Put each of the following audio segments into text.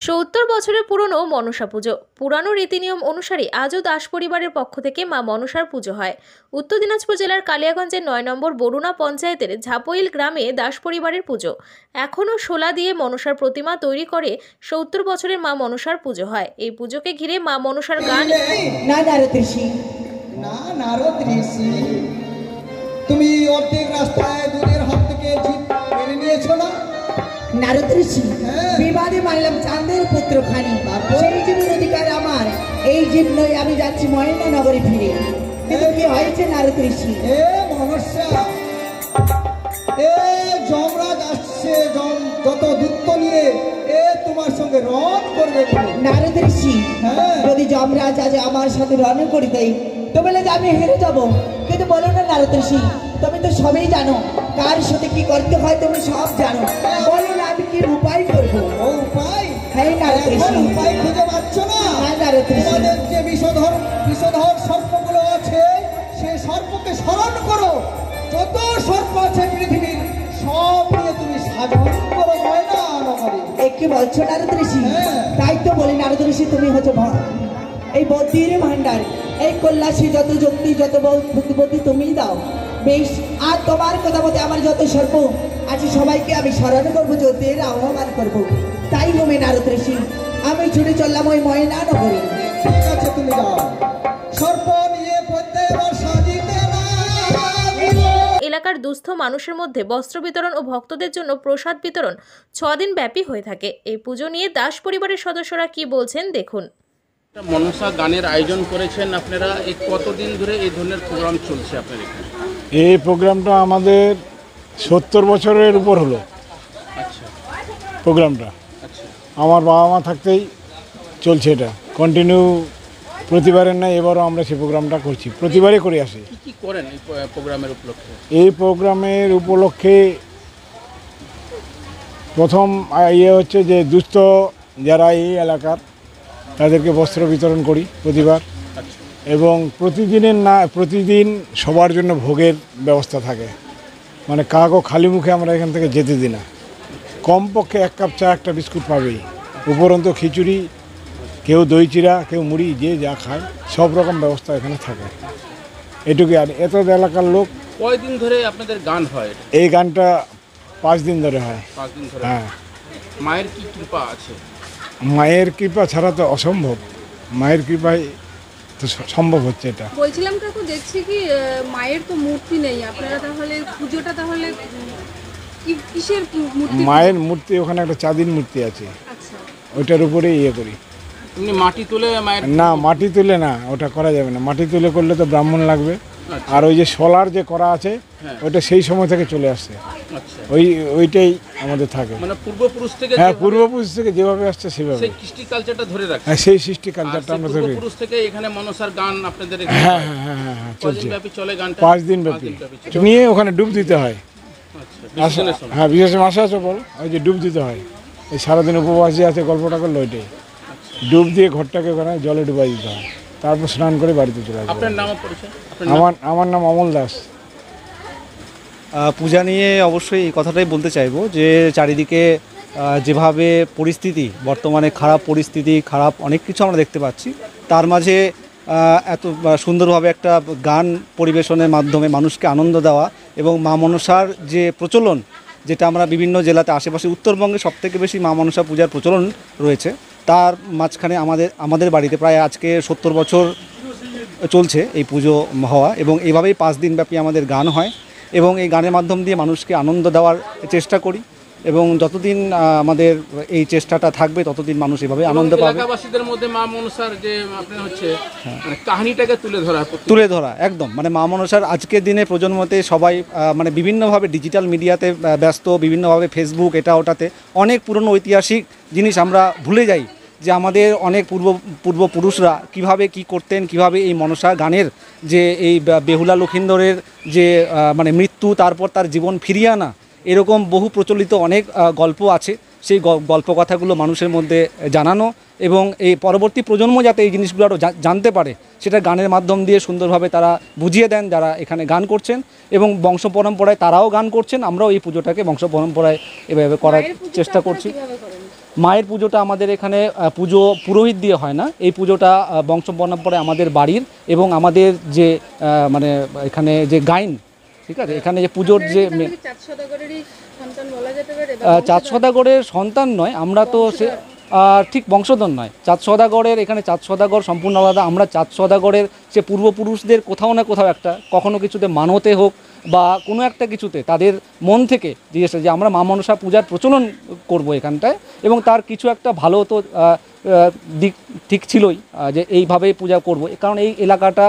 ৭০ বছরের পুরনো মনসা পুজো। পুরানো রীতিনিয়ম অনুসারে আজও দাস পরিবারের পক্ষ থেকে মা মনসার পুজো হয়। উত্তর দিনাজপুর জেলার কালিয়াগঞ্জের ৯ নম্বর বরুণা পঞ্চায়েতের ঝাপইল গ্রামে দাস পরিবারের পুজো। এখনও শোলা দিয়ে মনসার প্রতিমা তৈরি করে ৭০ বছরের মা মনসার পুজো হয়। এই পুজোকে ঘিরে মা মনসার গান। তুমি অর্ধেক রাস্তায় দূরের হাত থেকে জিপ মেরে নিয়েছো না নারদ ঋষি? বিবাদে মানলাম চাঁদের পুত্র খানি, সেই জীবন অধিকার আমার। এই জীব নয়, আমি যাচ্ছি ময়না নগরে ফিরে। কিন্তু কি হয়েছে নারদ ঋষি? মনসা, যমরাজ আসছে, যত দূত নিয়ে তোমার সঙ্গে রণ করবে। নারদ ঋষি, যদি যমরাজ আজ আমার সাথে রণ করি দেয় তো বলে যে আমি হেরে যাব। কিন্তু বলো না নারদ ঋষি, তুমি তো সবই জানো, কার সাথে কি করতে হয় তুমি সব জানো। বলো না আমি কি উপায় করবো? উপায়? হ্যাঁ নারদ ঋষি। উপায় খুঁজে পাচ্ছ না? হ্যাঁ নারদ ঋষি। যে বিষধর সর্পগুলো আছে, সে সর্পকে স্মরণ করো। যত সর্প আছে পৃথিবীর সব নিয়ে তুমি সাধন করো ময়না নগরে। কি বলছো নারদ ঋষি? তাই তো বলি নারদ ঋষি, তুমি হচ্ছে এই বুদ্ধির ভান্ডার, এই কল্যাশী যত যুক্তি যত বুদ্ধি তুমি দাও। বেশ, আর তোমার কথা মতে আমার যত সর্প আছে সবাইকে আমি স্মরণ করবো, যতের আহ্বান করবো। তাই হবে নারদ ঋষি, আমি ছুটে চললাম ওই ময়না নগরে। ঠিক আছে, তুমি যাও। সর্প নিয়ে এলাকার দুস্থ মানুষের মধ্যে বস্ত্র বিতরণ ও ভক্তদের জন্য প্রসাদ বিতরণ 6 দিন ব্যাপী হয়ে থাকে। এই পুজো নিয়ে দাস পরিবারের সদস্যরা কি বলছেন দেখুন। মনসা গানের আয়োজন করেছেন আপনারা, এই কতদিন ধরে এই ধরনের প্রোগ্রাম চলছে আপনার এখানে? এই প্রোগ্রামটা আমাদের ৭০ বছরের উপর হলো। আচ্ছা, প্রোগ্রামটা আচ্ছা। আমার বাবা মা থাকতেই চলছে, এটা কন্টিনিউ প্রতিবারের নাই, এবারও আমরা সেই প্রোগ্রামটা করছি, প্রতিবারই করে আসি। কি করেন এই প্রোগ্রামের উপলক্ষে? এই প্রোগ্রামের উপলক্ষে প্রথম হচ্ছে যে দুস্থ যারা এই এলাকার তাদেরকে বস্ত্র বিতরণ করি প্রতিবার। এবং প্রতিদিন সবার জন্য ভোগের ব্যবস্থা থাকে, মানে কাউকে খালি মুখে আমরা এখান থেকে যেতে দিই না। কমপক্ষে 1 কাপ চা, একটা বিস্কুট পাবেই, উপরন্ত খিচুড়ি, কেউ দই চিড়া, কেউ মুড়ি, যে যা খায় সব রকম ব্যবস্থা এখানে থাকে। এটুকুই। আর এত এলাকার লোক। কয়দিন ধরে আপনাদের গান হয়? এই গানটা 5 দিন ধরে হয়। 5 দিন ধরে? হ্যাঁ। মায়ের কি কৃপা আছে? মায়ের কৃপা ছাড়া তো অসম্ভব, মায়ের কৃপায় তো সম্ভব হচ্ছে এটা। বলছিলাম কাকু, দেখছি কি মায়ের তো মূর্তি নেই, আপনারা তাহলে পুজোটা তাহলে কিসের মূর্তি? মায়ের মূর্তি ওখানে একটা চাঁদির মূর্তি আছে। আচ্ছা, ওইটার উপরে করি। এমনি মাটি তুলে মায়ের? না, মাটি তুলে না, ওটা করা যাবে না। মাটি তুলে করলে তো ব্রাহ্মণ লাগবে। আর ওই যে সোলার যে করা আছে, ওইটা সেই সময় থেকে চলে আসছে। ওইটাই আমাদের থাকে, মানে পূর্বপুরুষ থেকে। হ্যাঁ, পূর্বপুরুষ থেকে যেভাবে আসছে সেভাবে। সেই কৃষ্টি কালচারটা ধরে রাখছে। হ্যাঁ, সেই সৃষ্টি কালচারটা আমরা ধরে। পূর্বপুরুষ থেকে এখানে মনসার গান আপনাদের হ্যাঁ হ্যাঁ হ্যাঁ হ্যাঁ চলছে। চলে গানটা 5 দিন ব্যাপী। নিয়ে ওখানে ডুব দিতে হয়। হ্যাঁ, বিশেষ মাসে আছে বল, ওই যে ডুব দিতে হয়। এই সারাদিন উপবাস যে আছে, গল্পটা করলো ওইটাই। ডুব দিয়ে ঘরটাকে ওখানে জলে ডুবাই দিতে হয়, তারপর স্নান করে বাড়িতে চলে আসবে। আপনার নাম পরিচয়? আমার নাম অমল দাস। পূজা নিয়ে অবশ্যই এই কথাটাই বলতে চাইবো যে চারিদিকে যেভাবে পরিস্থিতি, বর্তমানে খারাপ পরিস্থিতি, খারাপ অনেক কিছু আমরা দেখতে পাচ্ছি, তার মাঝে এত সুন্দরভাবে একটা গান পরিবেশনের মাধ্যমে মানুষকে আনন্দ দেওয়া এবং মা মনসার যে প্রচলন, যেটা আমরা বিভিন্ন জেলাতে আশেপাশে উত্তরবঙ্গে সবথেকে বেশি মা মনসা পূজার প্রচলন রয়েছে, তার মাঝখানে আমাদের বাড়িতে প্রায় আজকে ৭০ বছর চলছে এই পুজো হওয়া। এবং এইভাবেই 5 দিন ব্যাপী আমাদের গান হয় এবং এই গানের মাধ্যম দিয়ে মানুষকে আনন্দ দেওয়ার চেষ্টা করি। এবং যতদিন আমাদের এই চেষ্টাটা থাকবে ততদিন মানুষ এভাবে আনন্দ পাবে। এলাকাবাসীদের মধ্যে মা মনসার যে আপনার হচ্ছে মানে কাহিনীটাকে তুলে ধরা একদম, মানে মা মনসার আজকের দিনে প্রজন্মতে সবাই মানে বিভিন্নভাবে ডিজিটাল মিডিয়াতে ব্যস্ত, বিভিন্নভাবে ফেসবুক এটা ওটাতে অনেক পুরনো ঐতিহাসিক জিনিস আমরা ভুলে যাই, যে আমাদের অনেক পূর্বপুরুষরা কিভাবে কি করতেন, কিভাবে এই মনসা গানের যে এই বেহুলা লক্ষিন্দরের যে মানে মৃত্যু, তারপর তার জীবন ফিরিয়ে আনা, এরকম বহু প্রচলিত অনেক গল্প আছে। সেই গল্প কথাগুলো মানুষের মধ্যে জানানো এবং এই পরবর্তী প্রজন্ম যাতে এই জিনিসগুলো আরও জানতে পারে, সেটা গানের মাধ্যম দিয়ে সুন্দরভাবে তারা বুঝিয়ে দেন যারা এখানে গান করছেন। এবং বংশ পরম্পরায় তারাও গান করছেন, আমরাও এই পুজোটাকে বংশ পরম্পরায় এভাবে করার চেষ্টা করছি। মায়ের পুজোটা আমাদের এখানে পুজো পুরোহিত দিয়ে হয় না, এই পুজোটা বংশ পরম্পরায় আমাদের বাড়ির এবং আমাদের যে মানে এখানে যে গাইন, ঠিক আছে, এখানে যে পুজোর যে চাঁদ সদাগরের সন্তান নয় আমরা, তো সে ঠিক বংশধর নয়। চাঁদ সদাগরের এখানে চাঁদ সদাগর সম্পূর্ণ আলাদা। আমরা চাঁদ সদাগরের সে পূর্বপুরুষদের কোথাও না কোথাও একটা কখনো কিছুতে মানতে হোক বা কোনো একটা কিছুতে তাদের মন থেকে জিজ্ঞেস যে আমরা মা মনসা পূজার প্রচলন করব এখানটায়, এবং তার কিছু একটা ভালো তো দিক ঠিক ছিলই যে এইভাবেই পূজা করব, কারণ এই এলাকাটা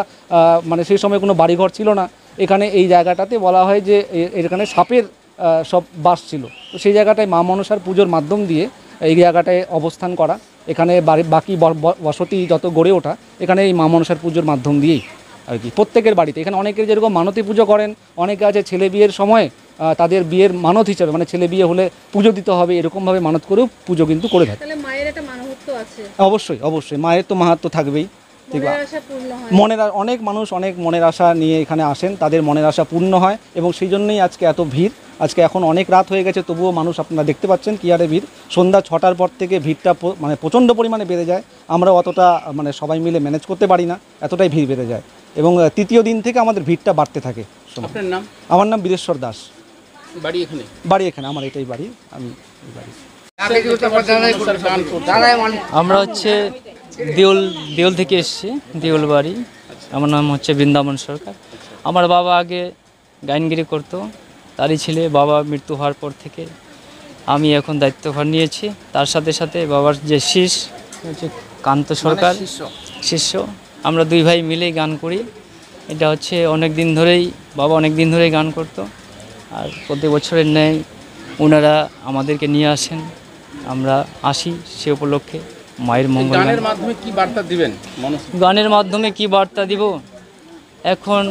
মানে সেই সময় কোনো বাড়িঘর ছিল না। এখানে এই জায়গাটাতে বলা হয় যে এখানে সাপের সব বাস ছিল, তো সেই জায়গাটায় মা মনসার পুজোর মাধ্যম দিয়ে এই জায়গাটায় অবস্থান করা, এখানে বাকি বসতি যত গড়ে ওঠা এখানে এই মা মনসার পুজোর মাধ্যম দিয়েই আর কি। প্রত্যেকের বাড়িতে এখানে অনেকের যেরকম মানতি পুজো করেন, অনেকে আছে ছেলে বিয়ের সময় তাদের বিয়ের মানত হিসাবে, মানে ছেলে বিয়ে হলে পুজো দিতে হবে এরকমভাবে মানত করেও পুজো কিন্তু করে থাকে। অবশ্যই অবশ্যই মায়ের তো মাহাত্ম্য থাকবেই। ঠিক আছে, অনেক মানুষ অনেক মনের আশা নিয়ে এখানে আসেন, তাদের মনের আশা পূর্ণ হয় এবং সেই জন্যই আজকে এত ভিড়। আজকে এখন অনেক রাত হয়ে গেছে, তবুও মানুষ আপনারা দেখতে পাচ্ছেন কি আরে ভিড়। সন্ধ্যা 6টার পর থেকে ভিড়টা মানে প্রচণ্ড পরিমাণে বেড়ে যায়, আমরা অতটা মানে সবাই মিলে ম্যানেজ করতে পারি না, এতটাই ভিড় বেড়ে যায় এবং তৃতীয় দিন থেকে আমাদের ভিড়টা বাড়তে থাকে। আপনার নাম? আমার নাম বীরেশ্বর দাস। বাড়ি এখানে? বাড়ি এখানে, আমার এটাই বাড়ি, আমি এই বাড়ি। আমরা হচ্ছে দেউল থেকে এসেছি, দেউল বাড়ি। আমার নাম হচ্ছে বৃন্দাবন সরকার। আমার বাবা আগে গাইনগিরি করতো, তারই ছেলে। বাবা মৃত্যু হওয়ার পর থেকে আমি এখন দায়িত্বভার নিয়েছি। তার সাথে সাথে বাবার যে শিষ্য হচ্ছে কান্ত সরকার, শিষ্য, আমরা দুই ভাই মিলেই গান করি। এটা হচ্ছে অনেক দিন ধরেই, বাবা অনেক দিন ধরেই গান করতো, আর প্রতি বছরের ন্যায় ওনারা আমাদেরকে নিয়ে আসেন, আমরা আসি সে উপলক্ষে মায়ের মঙ্গল। গানের মাধ্যমে কি বার্তা দিবেন? গানের মাধ্যমে কি বার্তা দিব? এখন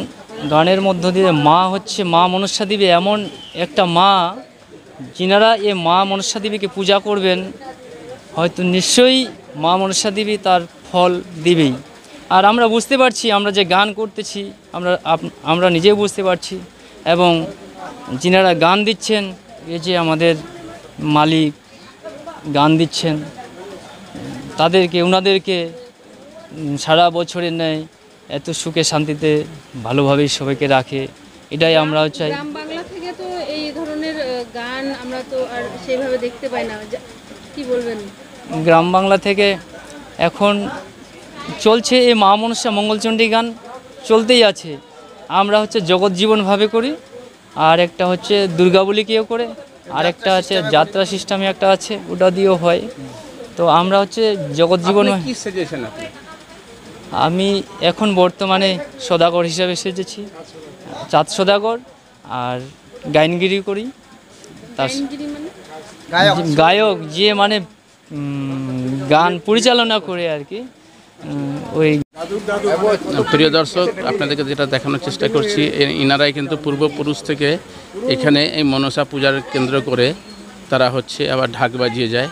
গানের মধ্য দিয়ে মা হচ্ছে মা মনসা দেবী, এমন একটা মা যিনারা এ মা মনসা দেবীকে পূজা করবেন হয়তো নিশ্চয়ই মা মনসা দেবী তার ফল দিবেই। আর আমরা বুঝতে পারছি, আমরা যে গান করতেছি আমরা নিজেও বুঝতে পারছি, এবং যিনারা গান দিচ্ছেন, এই যে আমাদের মালিক গান দিচ্ছেন, ওনাদেরকে সারা বছরের ন্যায় এত সুখে শান্তিতে ভালোভাবেই সবাইকে রাখে, এটাই আমরা চাই। গ্রাম বাংলা থেকে তো এই ধরনের গান আমরা তো আর সেইভাবে দেখতে পাই না, কি বলবেন? গ্রাম বাংলা থেকে এখন চলছে এই মা মনসা মঙ্গলচণ্ডী গান চলতেই আছে। আমরা হচ্ছে জগৎ জীবনভাবে করি, আর একটা হচ্ছে দুর্গা বলি কেউ করে, আর একটা আছে যাত্রা সিস্টেমে একটা আছে, ওটা দিয়েও হয়। তো আমরা হচ্ছে জগৎ জীবন। আমি এখন বর্তমানে সদাগর হিসাবে সেজেছি, চাঁদ সদাগর, আর গাইনগিরি করি। তার গায়ক যে মানে গান পরিচালনা করে আর কি। ওই প্রিয় দর্শক, আপনাদেরকে যেটা দেখানোর চেষ্টা করছি, ইনারাই কিন্তু পূর্বপুরুষ থেকে এখানে এই মনসা পূজার কেন্দ্র করে তারা হচ্ছে আবার ঢাক বাজিয়ে যায়।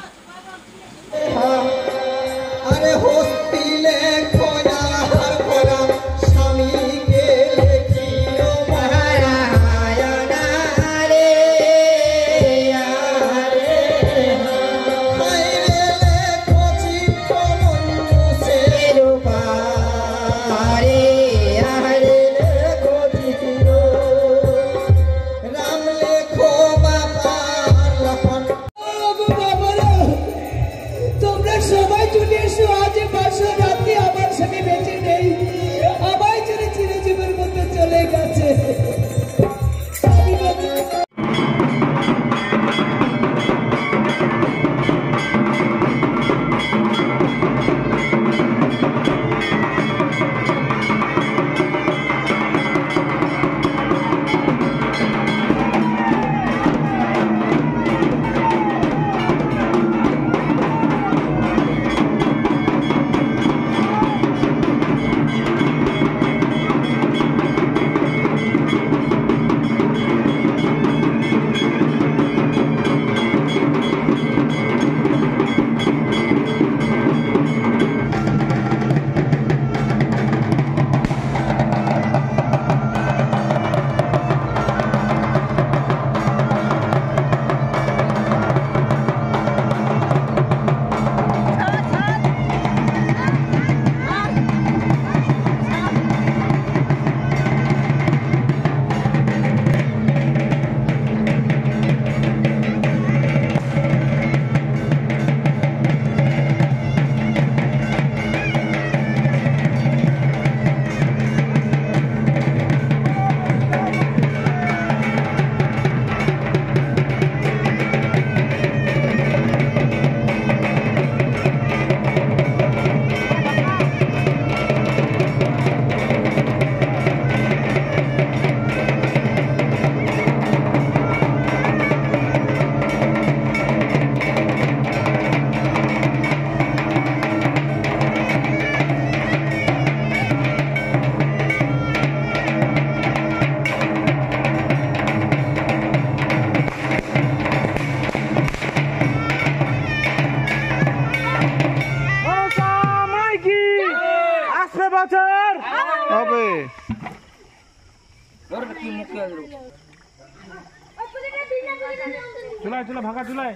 চুলায় চুলা ভাঙা চুলায়